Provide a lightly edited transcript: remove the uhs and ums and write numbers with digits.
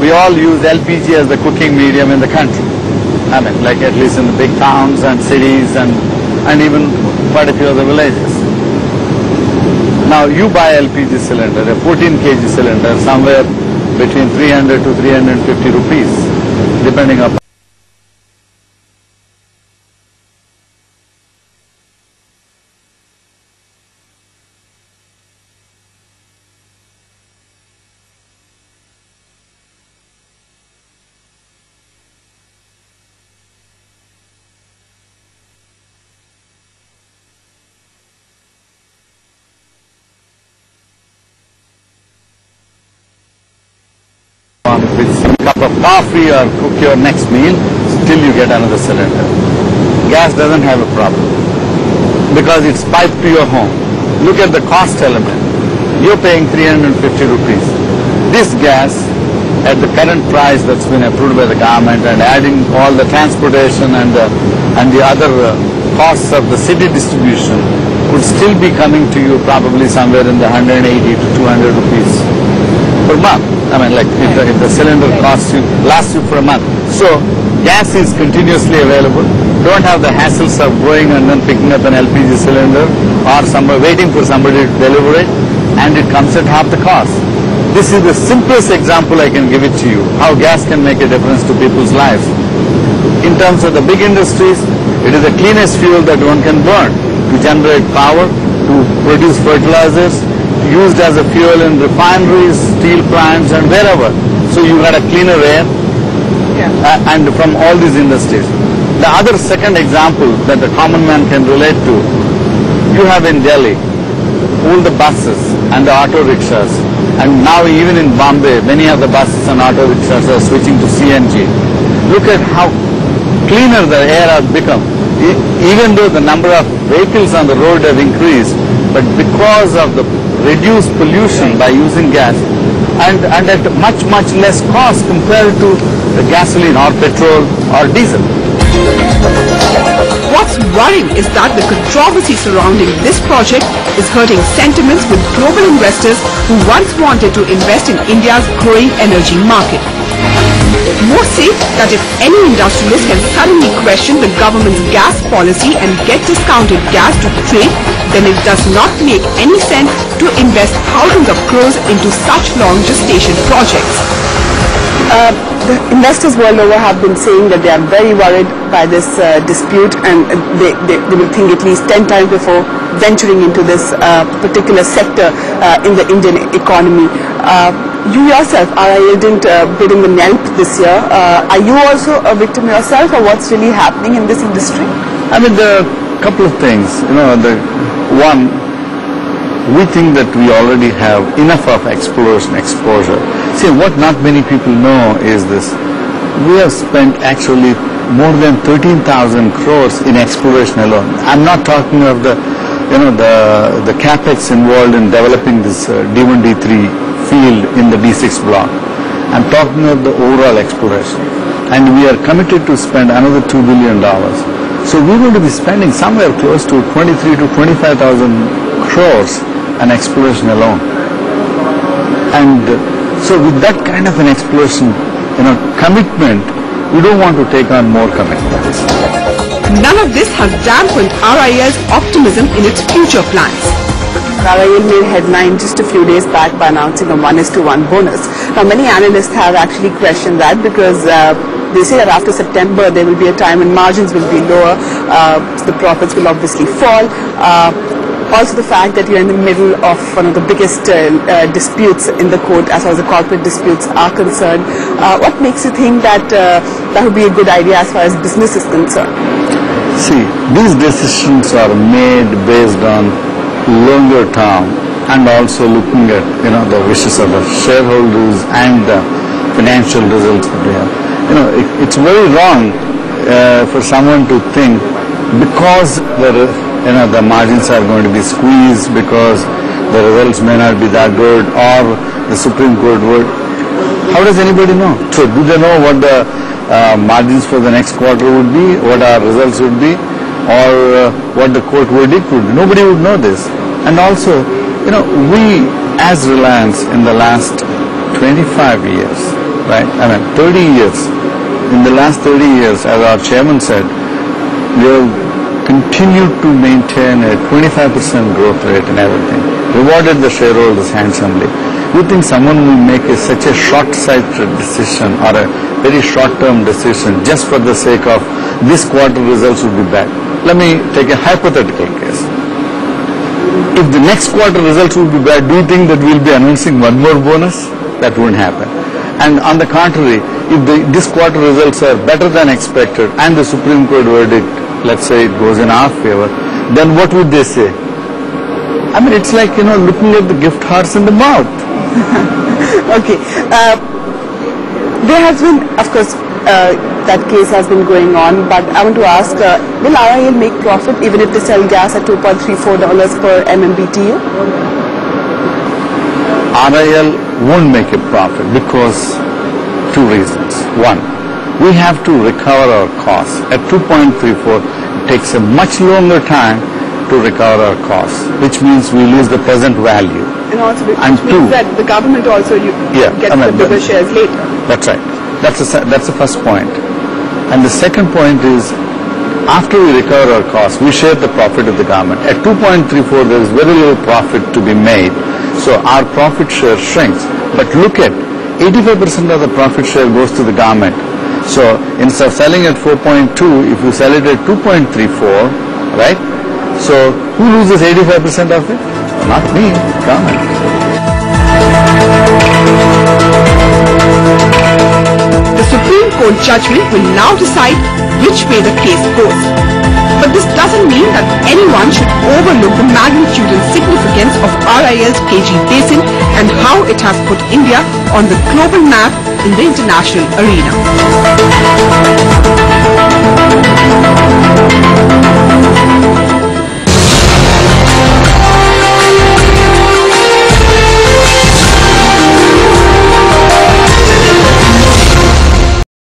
we all use LPG as the cooking medium in the country. I mean, like at least in the big towns and cities and even quite a few other villages. Now you buy LPG cylinder, a 14 kg cylinder, somewhere between 300 to 350 rupees, depending upon with some cup of coffee or cook your next meal, still you get another cylinder. Gas doesn't have a problem because it's piped to your home. Look at the cost element. You're paying 350 rupees. This gas, at the current price that's been approved by the government and adding all the transportation and the other costs of the city distribution, would still be coming to you probably somewhere in the 180 to 200 rupees per month. I mean, like if the cylinder lasts you for a month. So gas is continuously available. Don't have the hassles of going and then picking up an LPG cylinder or waiting for somebody to deliver it, and it comes at half the cost. This is the simplest example I can give it to you, how gas can make a difference to people's lives. In terms of the big industries, it is the cleanest fuel that one can burn to generate power, to produce fertilizers, used as a fuel in refineries, steel plants and wherever. So you got a cleaner air and from all these industries. The other second example that the common man can relate to, you have in Delhi all the buses and the auto rickshaws, and now even in Bombay many of the buses and auto rickshaws are switching to CNG. Look at how cleaner the air has become. Even though the number of vehicles on the road have increased, but because of the reduced pollution by using gas and at much less cost compared to the gasoline or petrol or diesel. What's worrying is that the controversy surrounding this project is hurting sentiments with global investors who once wanted to invest in India's growing energy market. Most say that if any industrialist can suddenly question the government's gas policy and get discounted gas to trade, then it does not make any sense to invest thousands of crores into such long gestation projects. The investors world over have been saying that they are very worried by this dispute, and they will think at least 10 times before venturing into this particular sector in the Indian economy. You yourself, RIL didn't bid in the NELP this year. Are you also a victim yourself, or what's really happening in this industry? I mean, there are a couple of things. One, we think that we already have enough of exploration exposure. See, what not many people know is this. We have spent actually more than 13,000 crores in exploration alone. I'm not talking of the capex involved in developing this D1, D3 field in the D6 block. I'm talking of the overall exploration. And we are committed to spend another $2 billion. So we're going to be spending somewhere close to 23 to 25,000 crores on exploration alone. And so with that kind of an exploration, commitment, we don't want to take on more commitments. None of this has dampened RIL's optimism in its future plans. RIL made headline just a few days back by announcing a 1:1 bonus. Now many analysts have actually questioned that because they say that after September there will be a time when margins will be lower, the profits will obviously fall. Also the fact that you're in the middle of one of the biggest disputes in the court as far as the corporate disputes are concerned. What makes you think that that would be a good idea as far as business is concerned? See, these decisions are made based on longer term and also looking at the wishes of the shareholders and the financial results that we have. It's very wrong for someone to think because the margins are going to be squeezed, because the results may not be that good, or the Supreme Court would. How does anybody know? So do they know what the margins for the next quarter would be, what our results would be, or what the court verdict would be? Nobody would know this. And also, we as Reliance in the last 25 years, right? 30 years. In the last 30 years, as our chairman said, we have continued to maintain a 25% growth rate in everything, rewarded the shareholders handsomely. You think someone will make such a short-sighted decision or a very short-term decision just for the sake of this quarter results will be bad? Let me take a hypothetical case. If the next quarter results will be bad, do you think that we'll be announcing one more bonus? That won't happen. And on the contrary, if this quarter results are better than expected and the Supreme Court verdict, let's say it goes in our favor, then what would they say? It's like, looking at the gift horse in the mouth. Okay. There has been, of course, that case has been going on, but I want to ask, will RIL make profit even if they sell gas at $2.34 per MMBTU? RIL won't make a profit because two reasons. One, we have to recover our costs. At 2.34, it takes a much longer time to recover our costs, which means we lose the present value. And also which means that the government also gets the bigger shares later. That's right. That's the first point. And the second point is, after we recover our costs, we share the profit with the government. At 2.34, there is very little profit to be made, so our profit share shrinks. But look at, 85% of the profit share goes to the government. So instead of selling at 4.2, if you sell it at 2.34, right? So who loses 85% of it? Not me, government. The Supreme Court judgment will now decide which way the case goes. But this doesn't mean that anyone should overlook the magnitude and significance of RIL's KG Basin and how it has put India on the global map in the international arena.